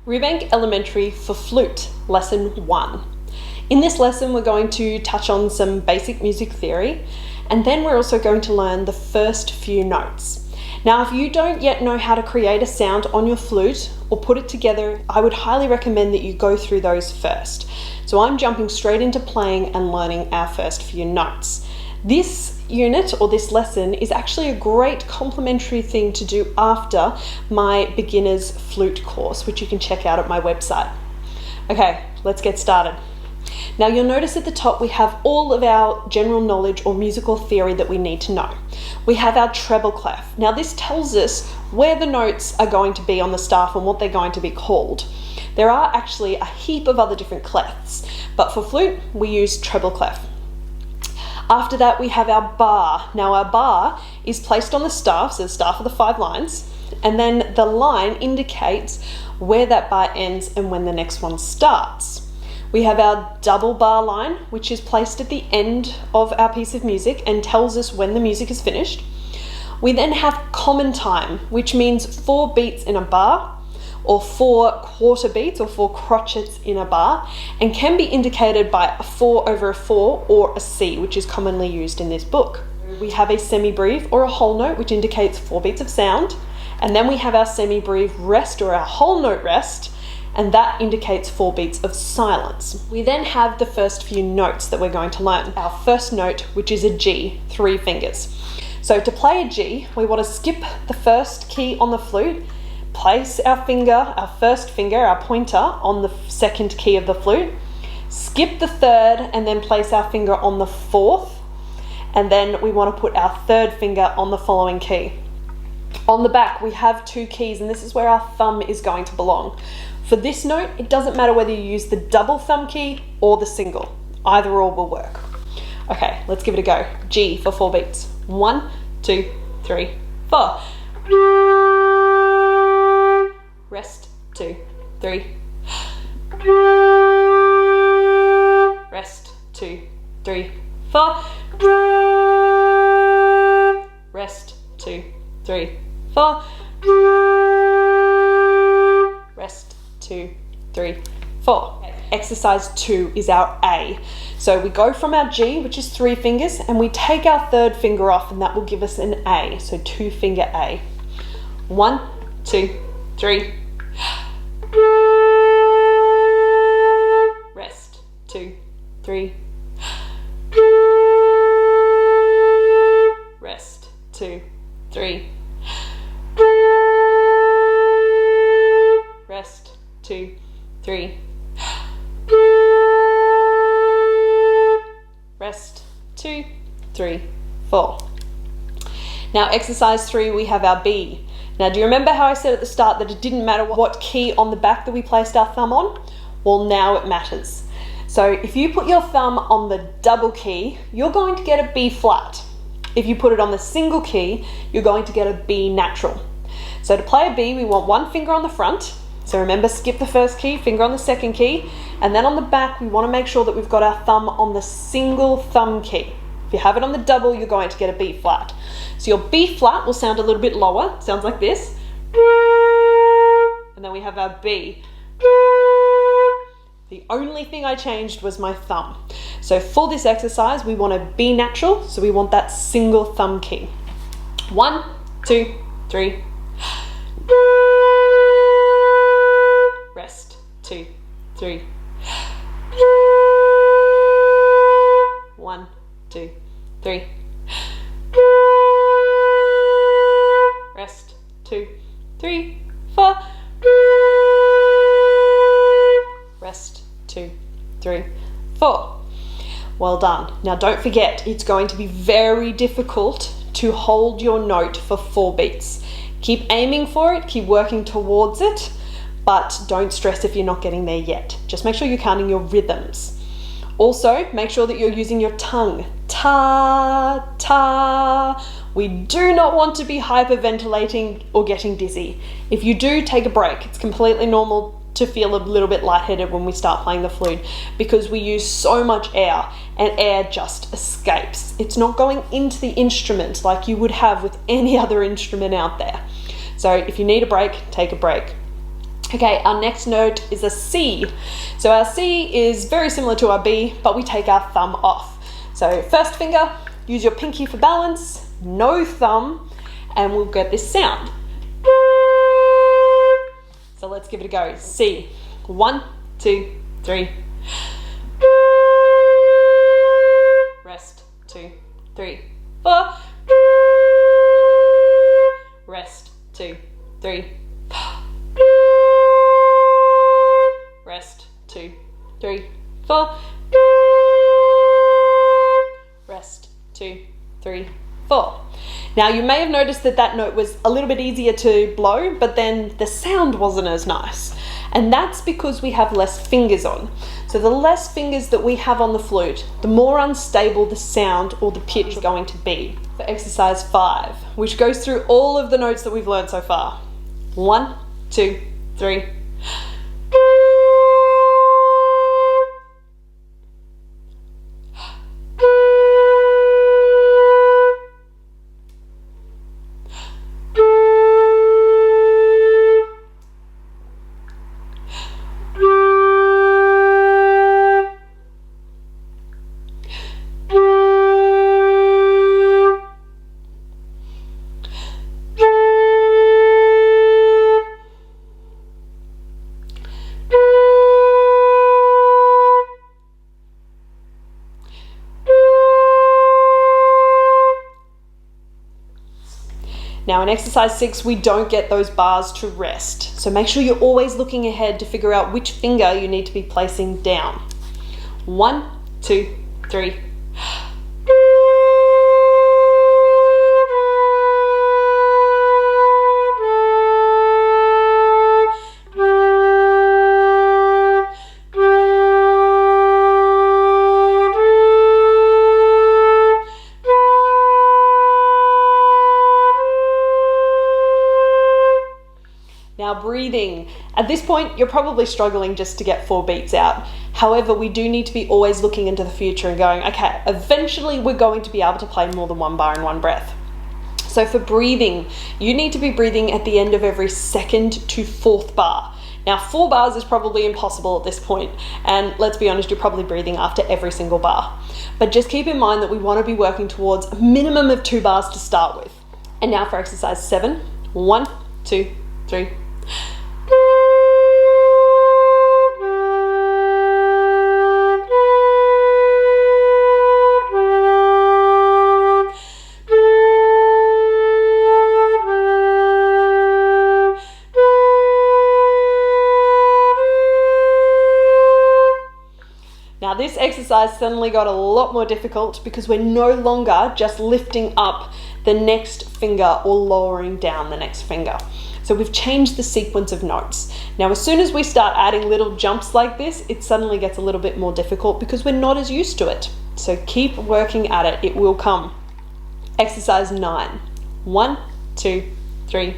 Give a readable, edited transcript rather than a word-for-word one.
Rubank Elementary for Flute, Lesson 1. In this lesson, we're going to touch on some basic music theory, and then we're also going to learn the first few notes. Now, if you don't yet know how to create a sound on your flute or put it together, I would highly recommend that you go through those first. So I'm jumping straight into playing and learning our first few notes. This unit or this lesson is actually a great complementary thing to do after my beginner's flute course, which you can check out at my website. Okay, let's get started. Now you'll notice at the top we have all of our general knowledge or musical theory that we need to know. We have our treble clef. Now this tells us where the notes are going to be on the staff and what they're going to be called. There are actually a heap of other different clefs, but for flute we use treble clef. After that we have our bar. Now our bar is placed on the staff, so the staff are the 5 lines, and then the line indicates where that bar ends and when the next one starts. We have our double bar line, which is placed at the end of our piece of music and tells us when the music is finished. We then have common time, which means 4 beats in a bar, or 4 quarter beats or 4 crotchets in a bar, and can be indicated by a 4 over a 4 or a C, which is commonly used in this book. We have a semi-breve or a whole note, which indicates 4 beats of sound, and then we have our semi-breve rest or our whole note rest, and that indicates 4 beats of silence. We then have the first few notes that we're going to learn. Our first note, which is a G, 3 fingers. So to play a G, we want to skip the first key on the flute, place our finger, our first finger, our pointer, on the second key of the flute, skip the third, and then place our finger on the 4th, and then we want to put our 3rd finger on the following key. On the back, we have 2 keys, and this is where our thumb is going to belong. For this note, it doesn't matter whether you use the double thumb key or the single. Either or will work. Okay, let's give it a go. G for 4 beats. 1, 2, 3, 4. Rest, 2, 3. Rest, 2, 3, 4. Rest, 2, 3, 4. Rest, 2, 3, 4. Okay. Exercise 2 is our A. So we go from our G, which is 3 fingers, and we take our 3rd finger off, and that will give us an A. So 2 finger A. 1, 2, 3. Rest, 2, 3. Rest, 2, 3. Rest, 2, 3. Rest, 2, 3, 4. Now exercise 3, we have our B. Now do you remember how I said at the start that it didn't matter what key on the back that we placed our thumb on? Well, now it matters. So if you put your thumb on the double key, you're going to get a B flat. If you put it on the single key, you're going to get a B natural. So to play a B, we want 1 finger on the front. So remember, skip the first key, finger on the second key, and then on the back, we want to make sure that we've got our thumb on the single thumb key. If you have it on the double, you're going to get a B flat. So your B flat will sound a little bit lower, sounds like this. And then we have our B. The only thing I changed was my thumb. So for this exercise, we want a B natural, so we want that single thumb key. 1, 2, 3. Rest, 2, 3. 1, 2, 3. Rest, 2, 3, 4. Rest, 2, 3, 4. Well done. Now don't forget, it's going to be very difficult to hold your note for 4 beats. Keep aiming for it, keep working towards it, but don't stress if you're not getting there yet. Just make sure you're counting your rhythms. Also, make sure that you're using your tongue. Ta, ta. We do not want to be hyperventilating or getting dizzy. If you do, take a break. It's completely normal to feel a little bit lightheaded when we start playing the flute because we use so much air and air just escapes. It's not going into the instrument like you would have with any other instrument out there. So if you need a break, take a break. Okay, our next note is a C. So our C is very similar to our B, but we take our thumb off. So first finger, use your pinky for balance, no thumb, and we'll get this sound. So let's give it a go. C. 1, 2, 3. Rest. 2, 3, 4. Rest. 2, 3. Rest. 2, 3, 4. Rest. 2, 3, 4. Now you may have noticed that that note was a little bit easier to blow, but then the sound wasn't as nice. And that's because we have less fingers on. So the less fingers that we have on the flute, the more unstable the sound or the pitch is going to be. For exercise 5, which goes through all of the notes that we've learned so far. 1, 2, 3. Now in exercise 6, we don't get those bars to rest. So make sure you're always looking ahead to figure out which finger you need to be placing down. 1, 2, 3. Now breathing. At this point, you're probably struggling just to get 4 beats out. However, we do need to be always looking into the future and going, okay, eventually we're going to be able to play more than 1 bar in 1 breath. So for breathing, you need to be breathing at the end of every 2nd to 4th bar. Now 4 bars is probably impossible at this point, and let's be honest, you're probably breathing after every single bar. But just keep in mind that we want to be working towards a minimum of 2 bars to start with. And now for exercise 7. 1, 2, 3. Now this exercise suddenly got a lot more difficult because we're no longer just lifting up the next finger or lowering down the next finger. So we've changed the sequence of notes. Now as soon as we start adding little jumps like this, it suddenly gets a little bit more difficult because we're not as used to it. So keep working at it, it will come. Exercise 9. 1, 2, 3.